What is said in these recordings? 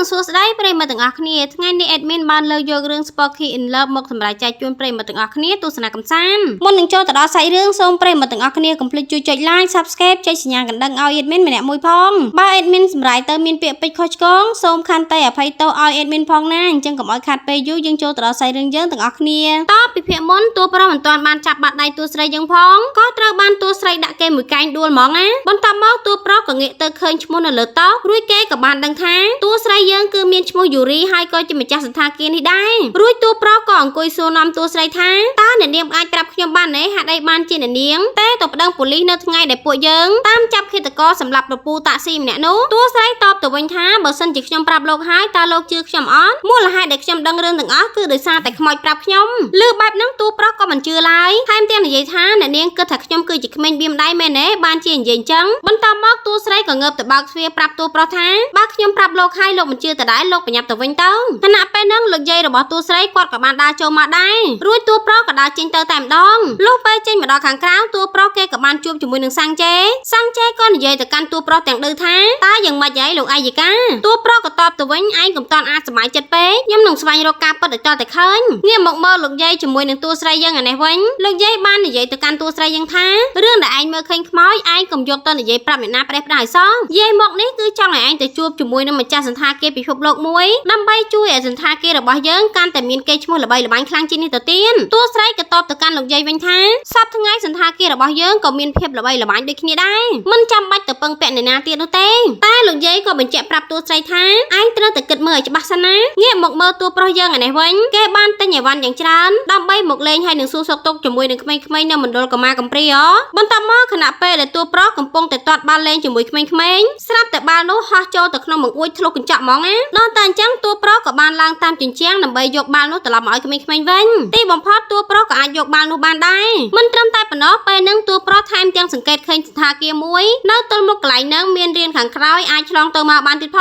នឹងសួស្តីប្រិយមិត្តទាំងអស់គ្នាថ្ងៃនេះ admin បានលើកយករឿង Sparky in Love មកសម្រាប់ចែកជូនប្រិយមិត្តទាំងអស់គ្នាទស្សនាកម្សាន្តមុននឹងចូលទៅដល់សាច់រឿងសូមប្រិយមិត្តទាំងអស់គ្នាកុំភ្លេចជួយចុច like subscribe ចុចសញ្ញាកណ្ដឹងឲ្យ admin ម្នាក់មួយផងបើ admin សម្រាប់ទៅមានពាក្យពេចន៍ខុសឆ្គងសូមខន្តីអភ័យទោសឲ្យ admin ផងណាអញ្ចឹងកុំឲ្យខាត់ពេលយូរយើងចូលទៅដល់សាច់រឿងយើងទាំងអស់គ្នាតពីភាគមុនតួប្រុសមិនទាន់បានចាប់បាត់ដៃតួស្រីយើងផងក៏ត្រូវបានតួស្រីដាក់គេមួយកែងដួលហ្មងណាបន្ទាប់មកតួប្រុសក៏ងាកទៅឃើញឈ្មោះនៅលើតុរួចគេក៏បានដឹងថាតួស្រីយើងគឺមានឈ្មោះយូរីហើយក៏ជាម្ចាស់សន្តាគារនេះដែររួចតួប្រុសក៏អង្គុយសួរនាំតួស្រីថាតើអ្នកនាងអាចប្រាប់ខ្ញុំបានទេហេតុអីបានជាអ្នកនាងតែទៅប្តឹងប៉ូលីសនៅថ្ងៃដែលពួកយើងតាមចាប់ឃាតករសម្រាប់ប្រពូតាក់ស៊ីម្នាក់នោះតួស្រីតបទៅវិញថាបើសិនជាខ្ញុំប្រាប់លោកហើយតើលោកជឿខ្ញុំអត់មូលហេតុដែលខ្ញុំដឹងរឿងទាំងអស់គឺដោយសារតែខ្មោចប្រាប់ខ្ញុំឮបែបហ្នឹងតួប្រុសក៏មិនជឿឡើយថែមទាំងនិយាយថាអ្នកនាងគិតថាខ្ញុំគឺជាក្មេងបៀមដៃមែនទេបានជានិយាយអញ្ចឹងបន្ទាប់មកតួស្រីក៏ងើបទៅបើកទ្វារប្រាប់តួប្រុសថាបើខ្ញុំប្រាប់លោកហើយលោកមិនជឿតដែរលោកប្រញាប់ទៅវិញទៅខណៈពេលហ្នឹងលោកយាយរបស់តួស្រីគាត់ក៏បានដើរចូលមកដែររួចតួប្រុសក៏ដើរចេញទៅតែម្ដងលុះពេលចេញមកដល់ខាងក្រៅតួប្រុសគេក៏បានជួបជាមួយនឹងសាំងជេក៏និយាយទៅកាន់តួប្រុសទាំងដូចថាតើយ៉ាងម៉េចហើយលោកអាយិកាតួប្រុសក៏តបទៅវិញឯងកុំតន់អាចសប្បាយចិត្តពេកខ្ញុំនឹងស្វែងរកការពិតឲ្យតតែឃើញងាកមកមើលលោកយាយជាមួយនឹងតួស្រីយើងឯនេះវិញលោកយាយបាននិយាយទៅកាន់តួស្រីយើងថារឿងដែលឯងមើលឃើញខ្មោចឯងកុំយកទៅនិយាយប្រាប់អ្នកណាផ្ដេសផ្ដាសឲ្យសោះយាយមកនេះគឺចង់ឲ្យឯងទៅជួបជាមួយនឹងម្ចាស់សន្តាគារពិភពលោកមួយដើម្បីជួយឲ្យសន្តាគាររបស់យើងកាន់តែមានកេរ្តិ៍ឈ្មោះល្បីល្បាញខ្លាំងជាងនេះទៅទៀតតួស្រីក៏តបទៅកាន់លោកយាយវិញថាសប្តាហ៍ថ្ងៃសន្តាគាររបស់យើងក៏មានភាពល្បីល្បាញដូចគ្នាដែរមិនចាំបាច់ទៅពឹងពាក់អ្នកណាទៀតនោះទេតែលោកយាយក៏បញ្ជាក់ប្រាប់តួស្រីថាឯងត្រូវតែគិតមើលឲ្យច្បាស់សិនណាងាកមកមើលតួប្រុសយើងឯនេះវិញគេបានទិញអីវ៉ាន់យ៉ាងច្រើនដើម្បីមកលេងហើយនឹងសួរសុខទុក្ខជាមួយនឹងក្មេងៗនៅមណ្ឌលកុមារកំព្រាបន្ទាប់មកខណៈពេលដែលតួប្រុសកំពុងតែទាត់បាល់លេងជាមួយក្មេងៗស្រាប់តែបាល់នោះហោះចូលទៅក្នុងបង្អួចធ្លុះកញ្ចក់ហ្មងណាដល់តែអញ្ចឹងតួប្រុសក៏បានឡើងតាមជញ្ជាំងដើម្បីយកបាល់នោះត្រឡប់មកឲ្យក្មេងៗវិញទីបំផុតតួប្រុសក៏អាចយកបាល់នោះបានដែរមិនត្រឹមតែប៉ុណ្ណោះពេលហ្នឹងតួប្រុសថែមទាំងសង្កេតឃើញសន្តាគារមួយនៅទល់មុខកន្លែងហ្នឹងមានរៀនខាងក្រោយអាចឆ្លងទៅមកបានទៀតផ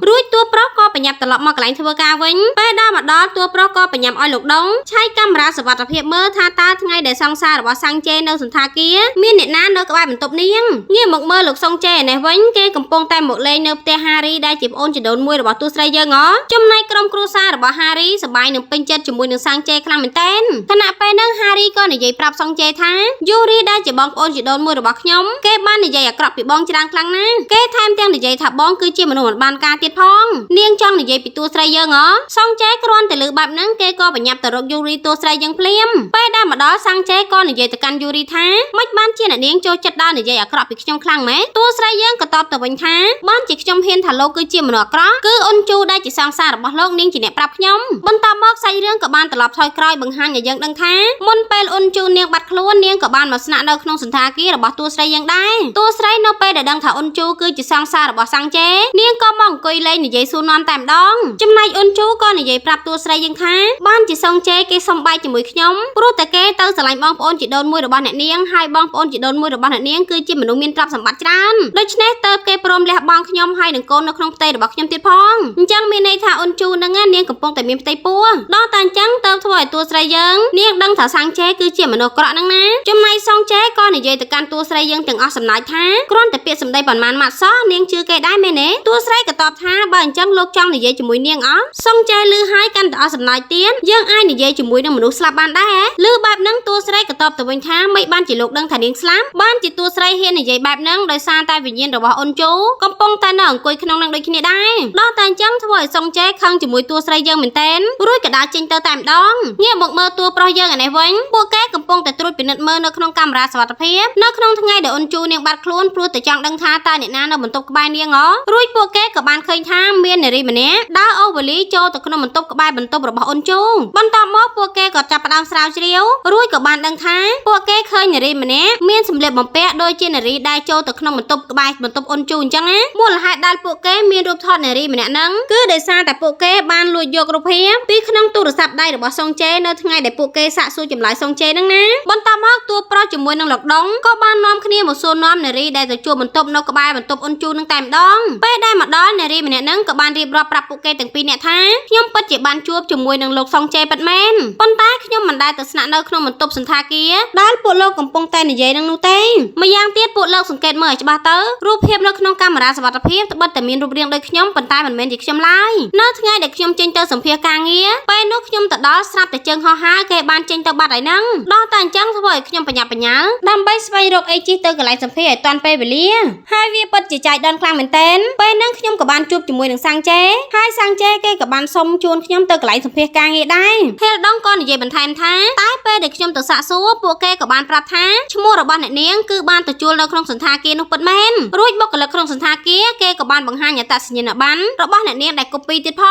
ងរួចតួប្រុសក៏បញ្ញាប់ត្រឡប់មកកន្លែងធ្វើការវិញពេលដល់មកដល់តួប្រុសក៏បញ្ញាប់ឲ្យលោកដុងឆាយកាមេរ៉ាសុវត្ថិភាពមើលថាតើថ្ងៃដែលសង្សាររបស់សាំងជេនៅសន្តាគារមានអ្នកណានៅក្បែរបន្ទប់នាងងាកមកមើលលោកសុងជេឯនេះវិញគេកំពុងតែមកលេងនៅផ្ទះហារីដែលជាប្អូនជីដូនមួយរបស់តួស្រីយើងចំណែកក្រុមគ្រួសាររបស់ហារីសប្បាយនឹងពេញចិត្តជាមួយនឹងសាំងជេខ្លាំងមែនទែនខណៈពេលហ្នឹងហារីក៏និយាយប្រាប់សុងជេថាយូរីដែលជាបងប្អូនជីដូនមួយរបស់ខ្ញុំគេបាននិយាយអាក្រក់ពីបងច្រើនខ្លាំងណាស់គេថែមទាំងនិយាយថាបងគឺជាមនុស្សមិនបានការទៀតផងនាងចង់និយាយពីតួស្រីយើងសុងជេគ្រាន់តែលើបែបហ្នឹងគេក៏បញ្ញាប់ទៅរកយូរីតួស្រីយើងភ្លាមពេលដែលមកដល់សាំងជេក៏និយាយទៅកាន់យូរីថាមិនបានជាអ្នកនាងចូលចិត្តដល់និយាយអាក្រក់ពីខ្ញុំខ្លាំងម៉េចតួស្រីយើងក៏តបទៅវិញថាបានជាខ្ញុំហ៊ានថាលោកគឺជាមនុស្សអាក្រក់គឺអ៊ុនជូដែលជាសង្សាររបស់លោកនាងជាអ្នកប្រាប់ខ្ញុំបន្ទាប់មកសាច់រឿងក៏បានត្រឡប់ថយក្រោយបង្ហាញឲ្យយើងដឹងថាមុនពេលអ៊ុនជូនាងបាត់ខ្លួននាងក៏បានមកស្នាក់នៅក្នុងសន្តាគាររបស់តួស្រីយើងដែរតួស្រីនៅពេលដែលដឹងថាអ៊ុនជូគឺជាសង្សាររបស់សាំងជេនាងក៏មកអង្គុយលេងនិយាយសួរនាំតែម្ដងចំណែកអ៊ុនជូក៏និយាយប្រាប់តួស្រីយើងថាបានជាសុងជេគេសុំបាយជាមួយខ្ញុំព្រោះតែគេទៅស្រឡាញ់បងប្អូនជីដូនមួយរបស់អ្នកនាងហើយបងប្អូនជីដូនមួយរបស់អ្នកនាងគឺជាមនុស្សមានទ្រព្យសម្បត្តិច្រើនដូច្នេះទៅគេព្រមលះបង់ខ្ញុំហើយនឹងកូននៅក្នុងផ្ទៃរបស់ខ្ញុំទៀតផងអញ្ចឹងមានន័យថាអ៊ុនជូនឹងនាងកំពុងតែមានផ្ទៃពោះដល់តែអញ្ចឹងទៅធ្វើឲ្យតួស្រីយើងនាងដឹងថាសាំងជេគឺជាមនុស្សអាក្រក់ហ្នឹងណាចំណែកសុងជេក៏និយាយទៅកាន់តួស្រីយើងទាំងអស់សំណើចថាគ្រាន់តែពាក្យសម្ដីប៉ុន្មានម៉ាត់សោះនាងជឿគេដែរមែនទេតួស្រីក៏តបថាបើអញ្ចឹងលោកចង់និយាយជាមួយនាងអត់សុងជេឮហើយកាន់តែអស់សំណើចទៀតយើងអាចនិយាយជាមួយនឹងមនុស្សស្លាប់បានដែរឮបែបហ្នឹងតួស្រីក៏តបទៅវិញថាមិនបានជាលោកដឹងថានាងស្លាប់បានជាតួស្រីហ៊ាននិយាយបែបហ្នឹងដោយសារតែវិញ្ញាណរបស់អ៊ុនជូកំពុងតែនៅអង្គុយក្នុងនឹងដូចគ្នាដែរដល់តែអញ្ចឹងធ្វើឲ្យសុងជេខឹងជាមួយតួស្រីយើងមែនទែនរួចក៏ដើរចេញទៅតែម្ដងងាកមកមើលតួប្រុសយើងឯនេះវិញពួកគេកំពុងតែត្រួតពិនិត្យមើលនៅក្នុងកាមេរ៉ាសុវត្ថិភាពនៅក្នុងថ្ងៃដែលអ៊ុនជូនាងបាត់ខ្លួនព្រោះតែចង់ដឹងថាតើអ្នកណានៅបន្ទប់ក្បែរនាងរួចពួកគេក៏បានឃើញថាមាននារីម្នាក់ដើរអូវលីចូលទៅក្នុងបន្ទប់ក្បែរបន្ទប់របស់អ៊ុនជូបន្ទាប់មកពួកគេក៏ចាប់ផ្ដើមស្រាវជ្រាវរួចក៏បានដឹងថាពួកគេឃើញនារីម្នាក់មានសម្លៀកបំពាក់ដូចជានារីដែលចូលទៅក្នុងបន្ទប់ក្បែរបន្ទប់អ៊ុនជូអញ្ចឹងណាមូលហេតុដែលពួកគេមានរូបថតនារីម្នាក់ហ្នឹងគឺដោយសារតែពួកគេបានលួចយករូបភាពពីក្នុងទូរស័ព្ទដៃរបស់សុងជេនៅថ្ងៃដែលពួកគេសាកសួរចម្លើយសុងជេហ្នឹងណាបន្ទាប់មកតួប្រុសជាមួយនឹងលោកដុងក៏បាននាំគ្នាមកសួរនាំនារីដែលទៅជួបបន្ទប់នៅក្បែរបន្ទប់អ៊ុនជូនឹងតែម្ដងពេលដែលមកដល់នារីម្នាក់ហ្នឹងក៏បាន រៀបរាប់ប្រាប់ពួកគេទាំងពីរអ្នកថាខ្ញុំពិតជាបានជួបជាមួយនឹងលោកសុងជេពិតមែនប៉ុន្តែខ្ញុំមិនដែលទៅស្នាក់នៅក្នុងបន្ទប់សន្តាគារដែលពួកលោកកំពុងតែនិយាយនឹងនោះទេម្យ៉ាងទៀតពួកលោកសង្កេតមើលឲ្យច្បាស់ទៅរូបភាពនៅក្នុងកាមេរ៉ាសុវត្ថិភាពត្បិតតែមានរូបរាងដូចខ្ញុំប៉ុន្តែមិនមែនជាខ្ញុំឡើយនៅថ្ងៃដែលខ្ញុំចេញទៅសម្ភាសការងារពេលនោះខ្ញុំទៅដល់ស្រាប់តែជើងហោះហើរគេបានចេញទៅបាត់ហើយហ្នឹងដល់តែអញ្ចឹងធ្វើឲ្យខ្ញុំបញ្ញាប់បញ្ញាល់ដើម្បីស្វែងរកអីជិះទៅកន្លែងសម្ភាសឲ្យទាន់ពេលវេលាហើយវាពិតជាចាយដន់ខ្លាំងមែនទែនពេលហ្នឹងខ្ញុំក៏បានជួបជាមួយនឹងសាំងជេហើយសាំងជេគេក៏បានសុំជូនខ្ញុំទៅកន្លែងសម្ភាសការងារដែរហេលដងក៏និយាយបន្ថែមថាតែពេលដែលខ្ញុំទៅសាកសួរពួកគេក៏បានប្រាប់ថាឈ្មោះរបស់អ្នកនាងគឺបានទៅជួលនៅក្នុងសន្តាគារនោះពិតមែនរួចបុគ្គលិកក្នុងសន្តាគារគេក៏បានបង្ហាញអត្តសញ្ញាណប័ណ្ណរបស់អ្នកនាងដែលកូពីទៀតផ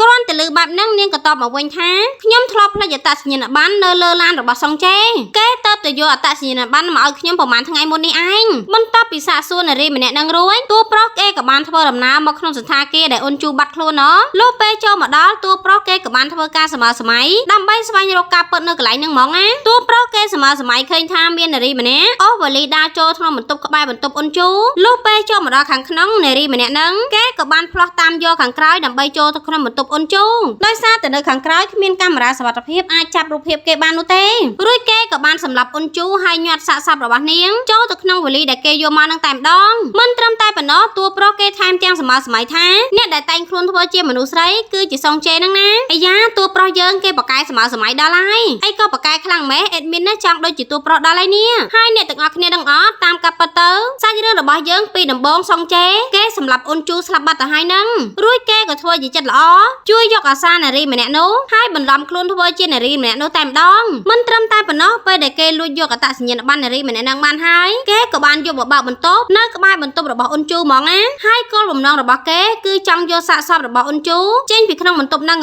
ងគ្រាន់តែឮបែបហ្នឹងនាងក៏តបមកវិញថាខ្ញុំធ្លាប់ភ្លេចអត្តសញ្ញាណប័ណ្ណនៅលើឡានរបស់សុងជេគេទៅយកអត្តសញ្ញាណប័ណ្ណមកឲ្យខ្ញុំប្រហែលថ្ងៃមុននេះឯងបន្ទាប់ពីសាកសួរនារីម្នាក់ហ្នឹងរួចតួប្រុសគេក៏បានធ្វើដំណើរមកក្នុងសន្តាគារដែលអូនជូបាត់ខ្លួនលុះពេលចូលមកដល់តួប្រុសគេក៏បានធ្វើការសម័យដើម្បីស្វែងរកការពិតនៅកន្លែងហ្នឹងហ្មងណាតួប្រុសគេសម័យឃើញថាមាននារីម្នាក់អូវ៉ាលីដើរចូលក្នុងបន្ទប់ក្បែរបន្ទប់អូនជូលុះពេលចូលមកដល់ខាងក្នុងនារីម្នាក់ហ្នឹងគេក៏បានផ្លោះតាមយកខាងក្រោយដើម្បីចូលទៅក្នុងបន្ទប់អូនជូដោយសារតែនៅខាងក្រោយគ្មានកាមេរ៉ាសុវត្ថិភាពអាចចាប់រូបភាពគេបាននោះទេរួចគេក៏បានសម្លាប់អូនជូហើយញាត់សាកសពរបស់នាងចូលទៅក្នុងវ៉ាលីដែលគេយកមកនឹងតែម្ដងមិនត្រឹមតែប៉ុណ្ណោះតួប្រុសគេថែមទាំងសម័យថាអ្នកដែលតែងខ្លួនធ្វើជាមនុស្សស្រីគឺជាសុងជេហ្នឹងណាអាយ៉ាតួប្រុសយើងគេបកកែសម័យដល់ហើយអីក៏បកកែខ្លាំងម៉េះអេដមីនណាចង់ដូចជាតួប្រុសដល់ហើយនេះហើយអ្នកទាំងអស់គ្នាដឹងអត់តាមកាប់ពិតទៅសាច់រឿងរបស់យើងពីដំបូងសុងជេគេសម្លាប់អូនជូស្លាប់បាត់ទៅហើយហ្នឹងរួចគេក៏ធ្វើជាចិត្តល្អជួយយកអាសានារីម្នាក់នោះហើយបន្លំខ្លួនធ្វើជានារីម្នាក់នោះតែម្ដងមិនត្រឹមតែប៉ុណ្ណោះពេលដែលគេលួចយកអត្តសញ្ញាណប័ណ្ណនារីម្នាក់ហ្នឹងបានហើយគេក៏បានយកមកបើកបន្ទប់នៅក្បែរបន្ទប់របស់អូនជូហ្មងណាហើយគោលបំណងរបស់គេគឺចង់យកសាកសពរបស់អូនជូចេញពីក្នុងបន្ទប់ហ្នឹង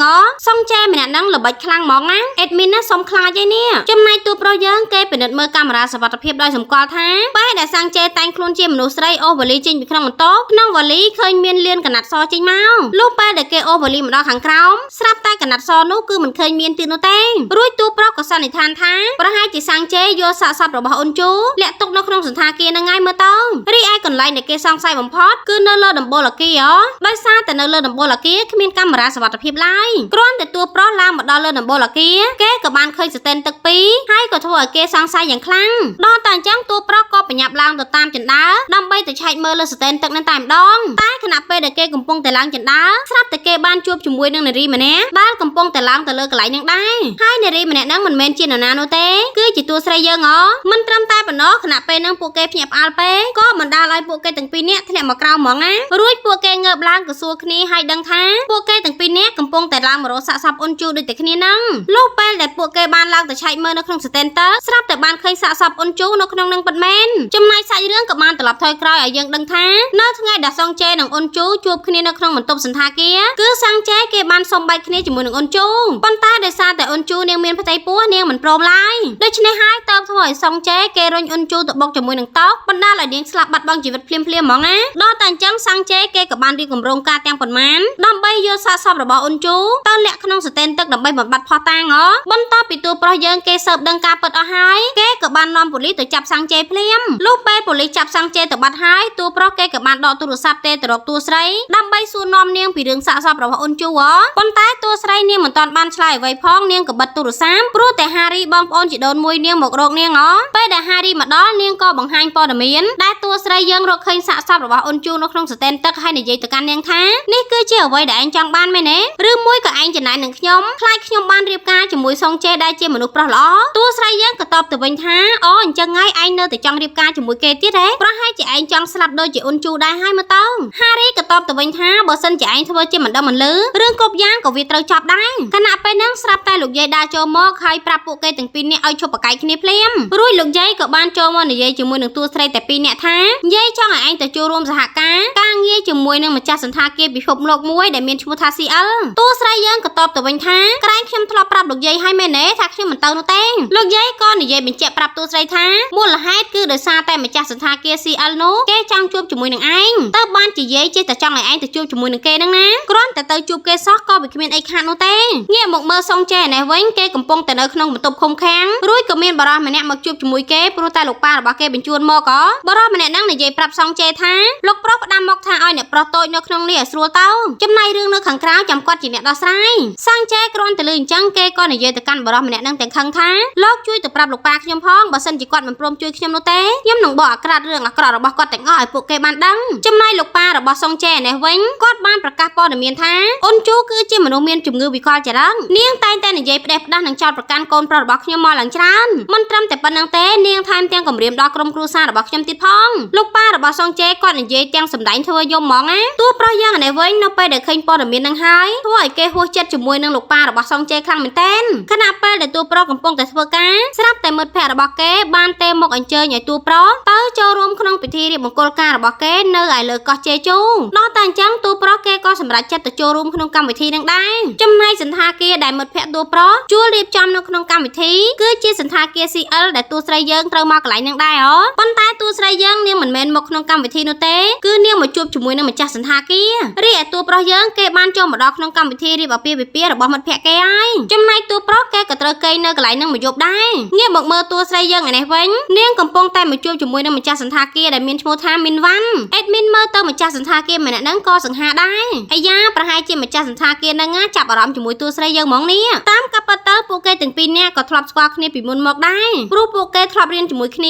សុងជេម្នាក់ហ្នឹងល្បិចខ្លាំងហ្មងណាអេដមីនណាសុំខ្លាចឯនេះចំណែកតួប្រុសយើងគេពិនិត្យមើលកាមេរ៉ាសុវត្ថិភាពដោយសម្គាល់ថាពេលដែលសាំងជេតែងខ្លួនជាមនុស្សស្រីអូវ៉ាលីចេញពីក្នុងបន្ទប់ក្នុងវ៉ាលីឃើញមានលានកណាត់សចេញមកលុះពេលដែលគេអូវ៉ាលីមកដល់ខាងក្រោមស្រាប់តែកណាត់សនោះគឺមិនឃើញមានទៀតនោះទេរួចតួប្រុសក៏សន្និដ្ឋានថាប្រហែលជាសាំងជេយកសាកសពរបស់អូនជូលាក់ទុកនៅក្នុងសន្តាគារហ្នឹងហើយមើលទៅរីឯកន្លែងដែលគេសង្ស័យបំផុតគឺនៅលើដំបូលអគារដោយសារតែនៅលើដំបូលអគារគ្មានកាមេរ៉ាសុវត្ថិភាពឡើយគ្រាន់តែតួប្រុសឡើងមកដល់លើដំបូលអគារគេក៏បានឃើញស្ទែនទឹកពីរហើយក៏ធ្វើឲ្យគេសង្ស័យយ៉ាងខ្លាំងដល់តែអញ្ចឹងតួប្រុសក៏បញ្ញាប់ឡើងទៅតាមជណ្ដើរដើម្បីទៅឆែកមើលលើស្ទែនទឹកហ្នឹងតែម្ដងតែខណៈពេលដែលគេកំពុងតែឡើងជណ្ដើរស្រាប់តែគេបានជួបជាមួយនឹងនារីម្នាក់ដែលកំពុងតែឡើងទៅលើកន្លែងហ្នឹងដែរហើយនារីម្នាក់ហ្នឹងមិនមែនជានរណានោះទេគឺជាតួស្រីយើងមិនត្រឹមតែប៉ុណ្ណោះខណៈពេលហ្នឹងពួកគេភ្ញាក់ផ្អើលពេកក៏បណ្ដាលឲ្យពួកគេទាំងពីរនាក់ធ្លាក់មកក្រោមហ្មងណារួចពួកគេងើបឡើងក៏សួរគ្នាហើយដឹងថាពួកគេទាំងពីរនាក់កំពុងតែឡើងមករកសាកសពអូនជូដូចតែគ្នាហ្នឹងលុះពេលដែលពួកគេបានឡើងទៅឆែកមើលនៅក្នុងស្ទែនទឹកស្រាប់តែបានឃើញសាកសពអូនជូនៅក្នុងនឹងពិតមែនចំណែកសាច់រឿងក៏បានត្រឡប់ថយក្រោយឲ្យយើងដឹងថានៅថ្ងៃដែលសុងជេនិងអូនជូជួបគ្នានៅក្នុងបន្ទប់សន្តាគារគឺសាំងជេគេបានសុំបែកគ្នាជាមួយនឹងអូនជូប៉ុន្តែដោយសារតែអូនជូនាងមានផ្ទៃពោះនាងមិនព្រមឡើយដូច្នេះហើយតើធ្វើឲ្យសុងជេគេរុញអូនជូទៅបុកជាមួយនឹងតោកបណ្ដាលឲ្យនាងស្លាប់បាត់បង់ជីវិតភ្លាមហ្មងណាដល់តែអញ្ចឹងសាំងជេគេក៏បានរៀបគម្រោងការទាំងប៉ុន្មានដើម្បីយកសាកសពរបស់អូនជូទៅលាក់ក្នុងស្ទែនទឹកដើម្បីបំបត្តិផោះតាងបន្ទាប់ពីតួប្រុសយើងគេស៊ើបដឹងការពិតអស់ហើយគេក៏បាននាំប៉ូលីសទៅចាប់សាំងជេភ្លាមលុះពេលប៉ូលីសចាប់សាំងជេទៅបាត់ហើយតួប្រុសគេក៏បានដកទូរស័ព្ទទេទៅរកតួស្រីដើម្បីសួរនាំនាងពីរឿងសាកសពរបស់អូនជូប៉ុន្តែតួស្រីនាងមិនទាន់បានឆ្លើយអ្វីផងនាងក៏បិទទូរស័ព្ទព្រោះតែហារីបងប្អូនជីដូនមួយនាងមករកនាងពេលដែលហារីមកដល់នាងក៏បង្ហាញព័ត៌មានដែលតួស្រីយើងរកឃើញសាកសពរបស់អូនជូនៅក្នុងស្ទែនទឹកហើយនិយាយទៅកាន់នាងថានេះគឺជាអ្វីដែលឯងចង់បានមែនទេឬមួយក៏ឯងចំណែននឹងខ្ញុំខ្លាចខ្ញុំបានរៀបការជាមួយសុងជេដែលជាមនុស្សប្រុសល្អតួស្រីយើងក៏តបទៅវិញថាអូអញ្ចឹងហើយឯងនៅតែចង់រៀបការជាមួយគេទៀតហ៎ប្រហែលជាឯងចង់ស្លាប់ដូចជាអូនជូដែរហើយមើលទៅហារីក៏តបទៅវិញថាបើសិនជាឯងធ្វើជាមិនដឹងមិនលឺរឿងគ្រប់យ៉ាងក៏វាត្រូវចប់ដែរខណៈពេលហ្នឹងស្រាប់តែលោកយាយដើរចូលមកហើយប្រាប់ពួកគេទាំងពីរនាក់ឲ្យឈប់ប្រកែកគ្នាភ្លាមរួចលោកយាយក៏បានចូលមកនិយាយជាមួយនឹងតួស្រីតែពីរនាក់ថាយាយចង់ឲ្យឯងទៅចូលរួមសហការងារជាមួយនឹងម្ចាស់សន្តាគារពិភពលោកមួយដែលមានឈ្មោះថា CL តួស្រីយើងក៏តបទៅវិញថាក្រែងខ្ញុំធ្លាប់ប្រាប់លោកយាយឲ្យមែនទេថាខ្ញុំមិនទៅនោះទេលោកយាយក៏និយាយបញ្ជាក់ប្រាប់តួស្រីថាមូលហេតុគឺដោយសារតែម្ចាស់សន្តាគារ CL នោះគេចង់ជួបជាមួយនឹងឯងទៅបានជាយាយចេះតែចង់ឲ្យឯងទៅជួបជាមួយនឹងគេហ្នឹងណាគ្រាន់តែទៅជួបគេសោះក៏វាគ្មានអីខាតនោះទេងាកមកមើលសុងជេនេះវិញគេកំពុងតែនៅក្នុងបន្ទប់ឃុំឃាំងរួចក៏មានបរិសម្នាក់មកជួបជាមួយគេព្រោះតែលោកប៉ារបស់គេបញ្ជូនមកបរិសម្នាក់ហ្នឹងនិយាយប្រាប់សុងជេថាលោកប្រុសផ្ដាំមកថាឲ្យអ្នកប្រុសតូចនៅក្នុងនេះឲ្យស្រួលទៅចំណែករឿងនៅ នៅខាងក្រៅចាំគាត់ជាអ្នកដោះស្រាយសាំងចែគ្រាន់តែលឺអញ្ចឹងគេក៏និយាយទៅកាន់បរិសម្នាក់នឹងទាំងខឹងថាលោកជួយទៅប្រាប់លោកប៉ាខ្ញុំផងបើសិនជាគាត់មិនព្រមជួយខ្ញុំនោះទេខ្ញុំនឹងបកអាក្រាតរឿងអាក្រក់របស់គាត់ទាំងអស់ឲ្យពួកគេបានដឹងចំណែកលោកប៉ារបស់សុងចែនេះវិញគាត់បានប្រកាសព័ត៌មានថាអូនជូគឺជាមនុស្សមានជំងឺវិកលចរិតនាងតែងតែនិយាយផ្ដេសផ្ដាស់នឹងចោទប្រកាន់កូនប្រុសរបស់ខ្ញុំមកឡើងច្រើនមិនត្រឹមតែប៉ុណ្្នឹងទេនាងថែមទាំងគំរាមដល់ក្រុមគ្រួសាររបស់ខ្ញុំទៀតផងលោកប៉ារបស់សុងចែគាត់និយាយទាំងសម្ដែងធ្វើយំហ្មងណាទោះប្រុសយ៉ាងនេះវិញនៅពេលដែលឃើញព័ត៌មាននឹងហើយធ្វើឲ្យគេហួសចិត្តជាមួយនឹងលោកប៉ារបស់សុងចែខ្លាំងមែនទែនខណៈពេលដែលតួប្រុសកំពុងតែធ្វើការស្រាប់តែមិត្តភ័ក្តិរបស់គេបានទេមកអញ្ជើញឲ្យតួប្រុសទៅចូលរួមក្នុងពិធីរៀបមង្គលការរបស់គេនៅឯលើកោះជេជូដល់តែអញ្ចឹងតួប្រុសគេក៏សម្រេចចិត្តទៅចូលរួមក្នុងកម្មវិធីនឹងដែរចំណែកសន្តាគារដែលមិត្តភ័ក្តិតួប្រុសជួលរៀបចំនៅក្នុងកម្មវិធីគឺជាសន្តាគារ CL ដែលតួស្រីយើងត្រូវមកកន្លែងនឹងដែរប៉ុន្តែតួស្រីយើងនាងមិនមែនមកក្នុងកម្មវិធីនោះទេគឺនាងមកជួបជាមួយនឹងម្ចាស់សន្តាគាររីឯតួប្រុសយើងគេបានចូលមកដល់ក្នុងកម្មវិធីរៀបអាពាហ៍ពិពាហ៍របស់មិត្តភ័ក្តិគេហើយចំណែកតួប្រុសគេក៏ត្រូវគេនៅកន្លែងនឹងមកយប់ដែរងាកមកមើលតួស្រីយើងឯនេះវិញនាងកំពុងតែមកជួបជាមួយនឹងម្ចាស់សន្តាគារដែលមានឈ្មោះថាមីនវ៉ាន់អេដមីនមើលទៅម្ចាស់សន្តាគារម្នាក់ហ្នឹងក៏សង្ហាដែរអាយ៉ាប្រហែលជាម្ចាស់សន្តាគារហ្នឹងចាប់អារម្មណ៍ជាមួយតួស្រីយើងហ្មងនេះតាមកាប់ពិតទៅពួកគេទាំងពីរនាក់ក៏ធ្លាប់ស្គាល់គ្នាពីមុនមកដែរព្រោះពួកគេធ្លាប់រៀនជាមួយគ្ន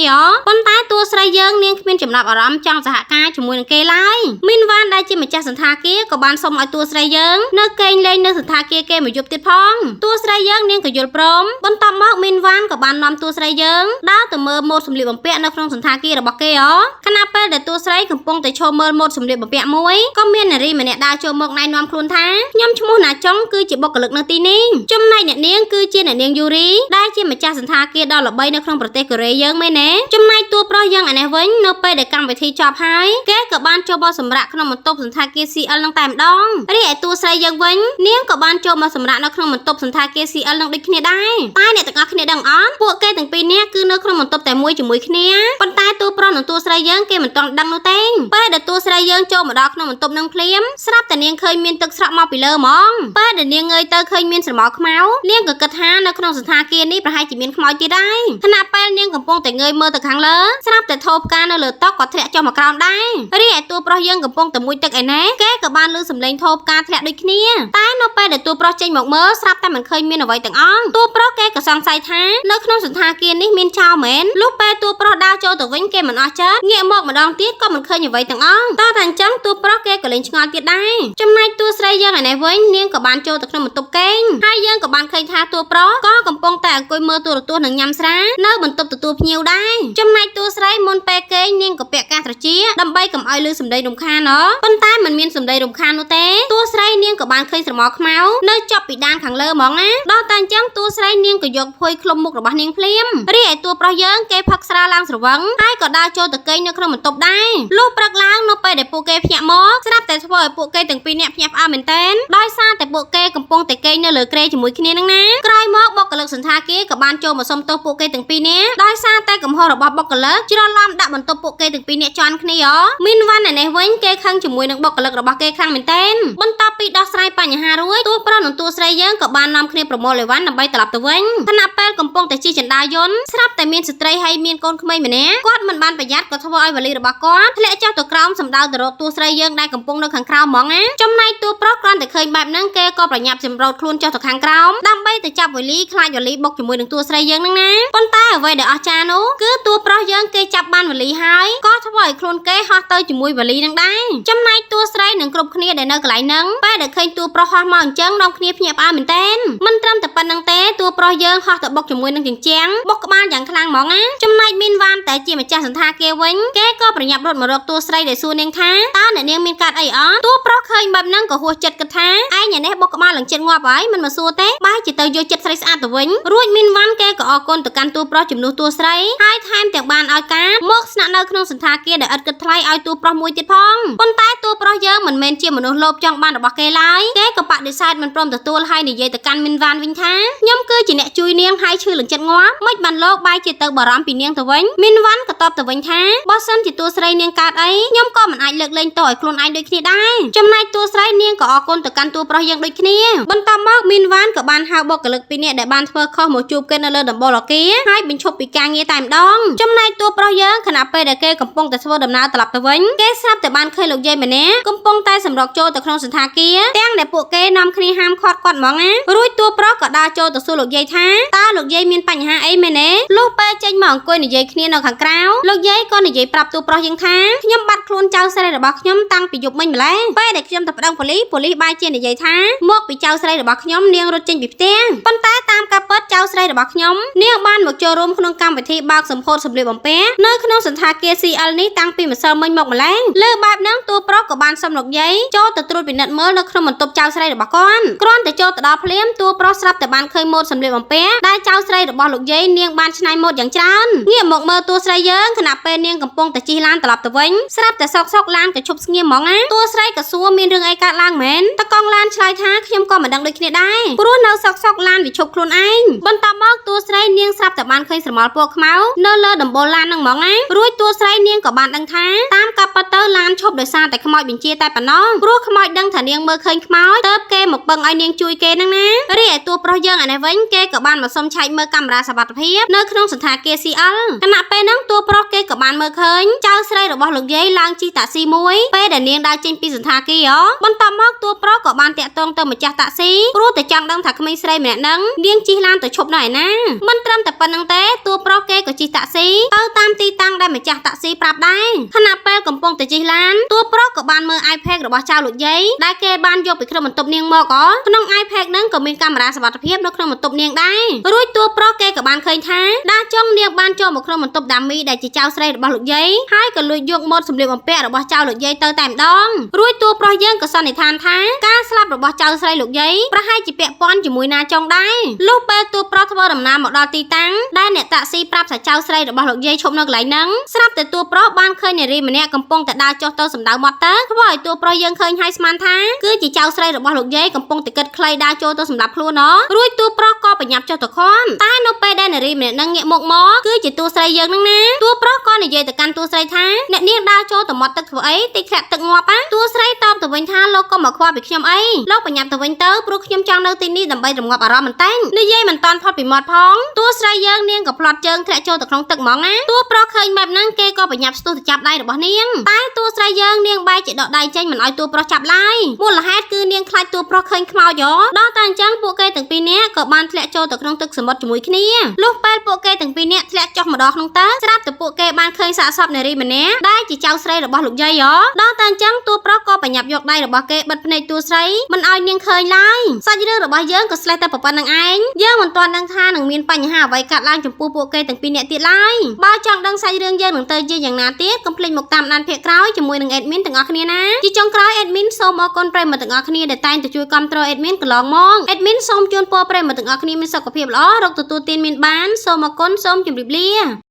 ាប៉ុន្តែតួស្រីយើងនាងគ្មានចំណាប់អារម្មណ៍ចង់សហការជាមួយនឹងគេឡើយមីនវ៉ាន់ដែលជាម្ចាស់សន្តាគារក៏បានសុំឲ្យតួស្រីយើងនៅកេងលេងនៅសន្តាគារគេមកយប់ទៀតផងតួស្រីយើងនាងក៏យល់ព្រមបន្ទាប់មកមីនវ៉ាន់ក៏បាននាំតួស្រីយើងដើរទៅមើលម៉ូដសម្លៀកបំពាក់នៅក្នុងសន្តាគាររបស់គេខណៈពេលដែលតួស្រីកំពុងតែឈរមើលម៉ូដសម្លៀកបំពាក់មួយក៏មាននារីម្នាក់ដើរចូលមកណែនាំខ្លួនថាខ្ញុំឈ្មោះណាចុងគឺជាបុគ្គលិកនៅទីនេះចំណែកអ្នកនាងគឺជាអ្នកនាងយូរីដែលជាម្ចាស់សន្តាគារដ៏ល្បីនៅក្នុងប្រទេសកូរ៉េយើងមែនទេចំណែកតួប្រុសយើងឯនេះវិញនៅពេលដែលកម្មវិធីចប់ហើយគេក៏បានចូលមកសម្រាកក្នុងបន្ទប់សន្តាគារ CL នឹងតែម្ដងរីឯតួស្រីយើងវិញនាងក៏បានចូលមកសម្រាកនៅក្នុងបន្ទប់សន្តាគារ CL នឹងដូចគ្នាដែរតែអ្នកទាំងអស់គ្នាដឹងអត់ពួកគេទាំងពីរនាក់គឺនៅក្នុងបន្ទប់តែមួយជាមួយគ្នាប៉ុន្តែតួប្រុសនិងតួស្រីយើងគេមិនទាន់ដឹងនោះទេពេលដែលតួស្រីយើងចូលមកដល់ក្នុងបន្ទប់នឹងភ្លាមស្រាប់តែនាងឃើញមានទឹកស្រក់មកពីលើហ្មងពេលដែលនាងងើយទៅឃើញមានស្រមោលខ្មៅនាងក៏គិតថានៅក្នុងសន្តាគារនេះប្រហែលជាមានខ្មោចទៀតដែរខណៈពេលនាងកំពុងតែងើយមើលទៅខាងលើស្រាប់តែថោផ្កានៅលើតុក៏ធ្លាក់ចុះមកក្រោមដែររីឯតួប្រុសយើងកំពុងតែមុជទឹកឯណែគេក៏បានឮសំឡេងថោផ្កាធ្លាក់ដូចគ្នាតែនៅពេលដែលតួប្រុសចេញមកមើលស្រាប់តែមិនឃើញមានអ្វីទាំងអស់តួប្រុសគេក៏សង្ស័យថានៅក្នុងសន្តាគារនេះមានចោរមែនលុះពេលតួប្រុសដើរចូលទៅវិញគេមិនអស់ចិត្តងាកមកម្ដងទៀតក៏មិនឃើញអ្វីទាំងអស់តើតែអញ្ចឹងតួប្រុសគេក៏លេងឆ្ងល់ទៀតដែរចំណែកតួស្រីយើងឯនេះវិញនាងក៏បានចូលទៅក្នុងបន្ទប់គេងហើយយើងក៏បានឃើញថាតួប្រុសក៏កំពុងតែអង្គុយមើលទូរទស្សន៍និងញ៉ាំស្រានៅបន្ទប់ទទួលភ្ញៀវដែរចំណែកតួស្រីមុនពេលគេងនាងក៏ពាក់កាសត្រចៀកដើម្បីកុំឲ្យឮសំឡេងរំខានប៉ុន្តែមិនមានសំឡេងរំខាននោះទេតួស្រីនាងក៏បានឃើញស្រមោលខ្មៅនៅជាប់ពីដានខាងលើហ្មងណាដល់តែអញ្ចឹងតួស្រីនាងក៏យកភួយឃ្លុំមុខរបស់នាងភ្លាមរីឯតួប្រុសយើងគេផឹកស្រាឡើងស្រវឹងហើយក៏ដើរចូលទៅគេងនៅក្នុងបន្ទប់ដែរលុះព្រឹកឡើងនៅពេលដែលពួកគេភ្ញាក់មកស្រាប់តែធ្វើឲ្យពួកគេទាំងពីរនាក់ភ្ញាក់ផ្អើលមែនទែនដោយសារតែពួកគេកំពុងតែគេងនៅលើគ្រែជាមួយគ្នានឹងណាក្រោយមកបុគ្គលិកសន្តាគារក៏បានចូលមកសុំទោសពួកគេទាំងពីរនាក់ដោយសារតែកំហុសរបស់បុគ្គលិកច្រឡំដាក់បន្ទប់ពួកគេទាំងពីរនាក់ជាន់គ្នាមីនវ៉ាន់ឯនេះវិញគេខឹងជាមួយនឹងបុគ្គលិករបស់គេខ្លាំងមែនទែនបន្ទាប់ពីដោះស្រាយបញ្ហារួចតួប្រុសនិងតួស្រីយើងក៏បាននាំគ្នាប្រមូលអីវ៉ាន់ដើម្បីត្រឡប់ទៅវិញខណៈពេលកំពុងតែជិះចណ្ដារយន្តស្រាប់តែមានស្ត្រីហើយមានកូនក្មេងម្នាក់គាត់មិនបានប្រយ័ត្នក៏ធ្វើឲ្យវ៉ាលីរបស់គាត់ធ្លាក់ចុះទៅក្រោមសំដៅទៅរកតួស្រីយើងដែលកំពុងនៅខាងក្រោមហ្មងណាចំណែកតួប្រុសគ្រាន់តែឃើញបែបហ្នឹងគេក៏ប្រញាប់សម្រោតខ្លួនចុះទៅខាងក្រោមដើម្បីទៅចាប់វ៉ាលីខ្លាចវ៉ាលីបុកជាមួយនឹងតួស្រីយើងហ្នឹងណាប៉ុន្តែអ្វីដែលអស្ចារ្យនោះគឺតួប្រុសយើងគេចាប់បានវ៉ាលីហើយក៏ធ្វើឲ្យខ្លួនគេហោះទៅជាមួយវ៉ាលីហ្នឹងដែរចំណែកតួស្រីនិងគ្រប់គ្នាដែលនៅកន្លែងហ្នឹងពេលដែលឃើញតួប្រុសហោះមកអញ្ចឹងនាំគ្នាភ្ញាក់ផ្អើលមែនទែនមិនត្រឹមតែប៉ុណ្្នឹងទេតួប្រុសយើងហោះទៅបុកជាមួយនឹងជញ្ជាំងបុកក្បាលយ៉ាងខ្លាំងហ្មងណាចំណែកមីនវ៉ាន់តែជាម្ចាស់សន្តាគារវិញគេក៏ប្រញាប់រត់មករកតួស្រីដែលសួរនាងថាតើអ្នកនាងមានកាតអីអត់តួប្រុសឃើញបែបហ្នឹងក៏ហួសចិត្តគិតថាឯងនេះបុកក្បាលឡើងចិត្តងាប់ហើយមិនមកសួរទេបែរជាទៅយកចិត្តស្រីស្អាតទៅវិញរួចមីនវ៉ាន់គេក៏អរគុណទៅកាន់តួប្រុសជំនួសតួស្រីហើយថែមទាំងបានឲ្យការមកស្នាក់នៅក្នុងសន្តាគារដែលឥតគិតថ្លៃឲ្យតួប្រុសមួយទៀតផងប៉ុន្តែតួប្រុសយើងមិនមែនជាមនុស្សលោភចង់បានរបស់គេឡើយគេក៏បដិសេធមិនព្រមទទួលហើយនិយាយទៅកាន់មីនវ៉ាន់វិញថាខ្ញុំគឺជាអ្នកជួយនាងហើយឈឺលំចិត្តងាប់មិនបានលោកបែរជាទៅបារម្ភពីនាងទៅវិញមីនវ៉ាន់ក៏តបទៅវិញថាបើសិនជាតួស្រីនាងកើតអីខ្ញុំក៏មិនអាចលើកលែងទោសឲ្យខ្លួនឯងដូចគ្នាដែរចំណែកតួស្រីនាងក៏អរគុណទៅកាន់តួប្រុសយើងដូចគ្នាបន្ទាប់មកមីនវ៉ាន់ក៏បានហៅបុគ្គលិកពីរនាក់ដែលបានធ្វើខុសមកជួបគេនៅលើដំបូលអគារហើយបញ្ឈប់ពីការងារតែម្ដងចំណែកតួប្រុសយើងខណៈពេលដែលគេកំពុងតែធ្វើដំណើរត្រឡប់ទៅវិញគេស្រាប់តែបានឃើញលោកយាយម្នាក់កំពុងតែសម្រុកចូលទៅក្នុងសន្តា ថាគារទាំងដែលពួកគេនាំគ្នាហាមឃាត់គាត់ហ្មងណារួចតួប្រុសក៏ដើរចូលទៅសួរលោកយាយថាតើលោកយាយមានបញ្ហាអីមែនទេលុះពេលចេញមកអង្គុយនិយាយគ្នានៅខាងក្រៅលោកយាយក៏និយាយប្រាប់តួប្រុសយើងថាខ្ញុំបាត់ខ្លួនចៅស្រីរបស់ខ្ញុំតាំងពីយប់មិញម្ល៉េះពេលដែលខ្ញុំទៅប្តឹងប៉ូលីសបែរជានិយាយថាមកពីចៅស្រីរបស់ខ្ញុំនាងរត់ចេញពីផ្ទះប៉ុន្តែតាមការពិតចៅស្រីរបស់ខ្ញុំនាងបានមកចូលរួមក្នុងកម្មវិធីបើកសម្ពោធសម្លៀកបំពាក់នៅក្នុងសន្តាគារ CL នេះតាំងពីម្សិលមិញមកម្ល៉េះលើបែបហ្នឹងតួប្រុសក៏បានសុំលោកយាយចូលទៅត្រួតពិនិត្យមើលនៅក្នុងបន្ទប់ចៅស្រីរបស់គាត់គ្រាន់តែចូលទៅដល់ភ្លាមតួប្រុសស្រាប់តែបានឃើញម៉ូដសម្លៀកបំពាក់ដែលចៅស្រីរបស់លោកយាយនាងបានច្នៃម៉ូដយ៉ាងច្រើនងាកមកមើលតួស្រីយើងខណៈពេលនាងកំពុងតែជិះឡានត្រឡប់ទៅវិញស្រាប់តែសុកឡានក៏ឈប់ស្ងៀមហ្មងណាតួស្រីក៏សួរមានរឿងអីកើតឡើងមែនតកង់ឡានឆ្លើយថាខ្ញុំក៏មិនដឹងដូចគ្នាដែរព្រោះនៅសុកឡានវាឈប់ខ្លួនឯងបន្ទាប់មកតួស្រីនាងស្រាប់តែបានឃើញស្រមោលពណ៌ខ្មៅនៅលើដំបូលឡានហ្នឹងហ្មងណារួចតួស្រីនាងក៏បានដឹងថាតាមការពិតទៅឡានឈប់ដោយសារតែខ្មោចបញ្ជាតែប៉ុណ្ណោះព្រោះខ្មោចដឹងថានាងមើលឃើញខ្មោចទៅគេមកពឹងឲ្យនាងជួយគេហ្នឹងណារីឯតួប្រុសយើងអានេះវិញគេក៏បានមកសុំឆែកមើលកាមេរ៉ាសុវត្ថិភាពនៅក្នុងសន្តាគារ CL ខណៈពេលហ្នឹងតួប្រុសគេក៏បានមើលឃើញចៅស្រីរបស់លោកយាយឡើងជិះតាក់ស៊ីមួយពេលដែលនាងដើរចេញពីសន្តាគារបន្ទាប់មកតួប្រុសក៏បានតាក់ទងទៅម្ចាស់តាក់ស៊ីព្រោះតែចង់ដឹងថាក្មេងស្រីម្នាក់ហ្នឹងនាងជិះឡានទៅឈប់នៅឯណាមិនត្រឹមតែប៉ុណ្្នឹងទេតួប្រុសគេក៏ជិះតាក់ស៊ីទៅតាមទីតាំងដែលម្ចាស់តាក់ស៊ីប្រាប់ដែរខណៈពេលកំពុងតែជិះឡានតួប្រុសក៏បានមើល iPad របស់ចៅលោកយាយដែលគេបានយកពីក្នុងបន្ទប់នាងមកក្នុង iPad ហ្នឹងក៏មានកាមេរ៉ាសុវត្ថិភាពនៅក្នុងបន្ទប់នាងដែររួចតួប្រុសគេក៏បានឃើញថាដាចុងនាងបានចូលមកក្នុងបន្ទប់ដាមីដែលជាចៅស្រីរបស់លោកយាយហើយក៏លួចយកម៉ូដសម្លៀកបំពាក់របស់ចៅលោកយាយទៅតែម្ដងរួចតួប្រុសយើងក៏សន្និដ្ឋានថាការស្លាប់របស់ចៅស្រីលោកយាយប្រហែលជាពាក់ព័ន្ធជាមួយណាចុងដែរលុះពេលតួប្រុសធ្វើដំណើរមកដល់ទីតាំងដែលអ្នកតាក់ស៊ីប្រាប់ថាចៅស្រីរបស់លោកយាយឈប់នៅកន្លែងហ្នឹងស្រាប់តែតួប្រុសបានឃើញនារីម្នាក់កំពុងតែដើរចុះទៅសម្ដៅមាត់ទៅធ្វើឲ្យតួប្រុសយើងឃើញហើយស្មានថាគឺជាចៅស្រីរបស់លោកយាយកំពុងតែគិតខ្លីដើរចូលទៅសម្រាប់ខ្លួនរួចតួប្រុសក៏បញ្ញាប់ចុះទៅខំតែនៅពេលដែលនារីម្នាក់ហ្នឹងងាកមកគឺជាតួស្រីយើងហ្នឹងណាតួប្រុសក៏និយាយទៅកាន់តួស្រីថាអ្នកនាងដើរចូលទៅមាត់ទឹកធ្វើអីតិចធ្លាក់ទឹកងាប់តួស្រីតបទៅវិញថាលោកក៏មកខ្វល់ពីខ្ញុំអីលោកបញ្ញាប់ទៅវិញទៅព្រោះខ្ញុំចង់នៅទីនេះដើម្បីរងាប់អារម្មណ៍បន្តិចនិយាយមិនតាន់ផុតពីមាត់ផងតួស្រីយើងនាងក៏ផ្លាត់ជើងធ្លាក់ចូលទៅក្នុងទឹកហ្មងណាតួប្រុសឃើញបែបហ្នឹងគេក៏បញ្ញាប់ស្ទុះទៅចាប់ដៃរបស់នាងតែតួស្រីយើងនាងបែរជាដកដៃចេញមិនឲ្យតួប្រុសចាប់ឡើយមូលហេតុគឺនាងខ្លាចតួប្រុសឃើញខ្មោចដល់តែអញ្ចឹងពួកគេទាំងពីរនាក់ក៏បានធ្លាក់ចូលទៅក្នុងទឹកសមុទ្រជាមួយគ្នាលុះពេលពួកគេទាំងពីរនាក់ធ្លាក់ចុះម្ដងក្នុងទឹកស្រាប់តែពួកគេបានឃើញសាកសពនារីម្នាក់ដែលជាចៅស្រីរបស់លោកយាយដល់តែអញ្ចឹងតួប្រុសក៏បញ្ញាប់យកដៃរបស់គេបិទភ្នែកតួស្រីមិនឲ្យនាងឃើញឡើយសាច់រឿងរបស់យើងក៏ស្លេះតែប៉ុណ្្នឹងឯងយើងមិនទាន់ដឹងថានឹងមានបញ្ហាអ្វីកើតឡើងចំពោះពួកគេទាំងពីរនាក់ទៀតឡើយបើចង់ដឹងសាច់រឿងយើងនឹងទៅជាយ៉ាងណាទៀតកុំភ្លេចមកតាមដានភាគក្រោយជាមួយនឹង admin ទាំងអស់គ្នាណាជាចុងក្រោយ admin សូមអរគុណប្រិយមិត្តទាំងអស់គ្នាដែលតែងតែជួយគាំទ្រ admin កន្លងមក admin សូមជូនពរប្រិយមិត្តទាំងអស់គ្នាមានសុខភាពល្អរកទទួលទានមានបានសូមអរគុណសូមជម្រាបលា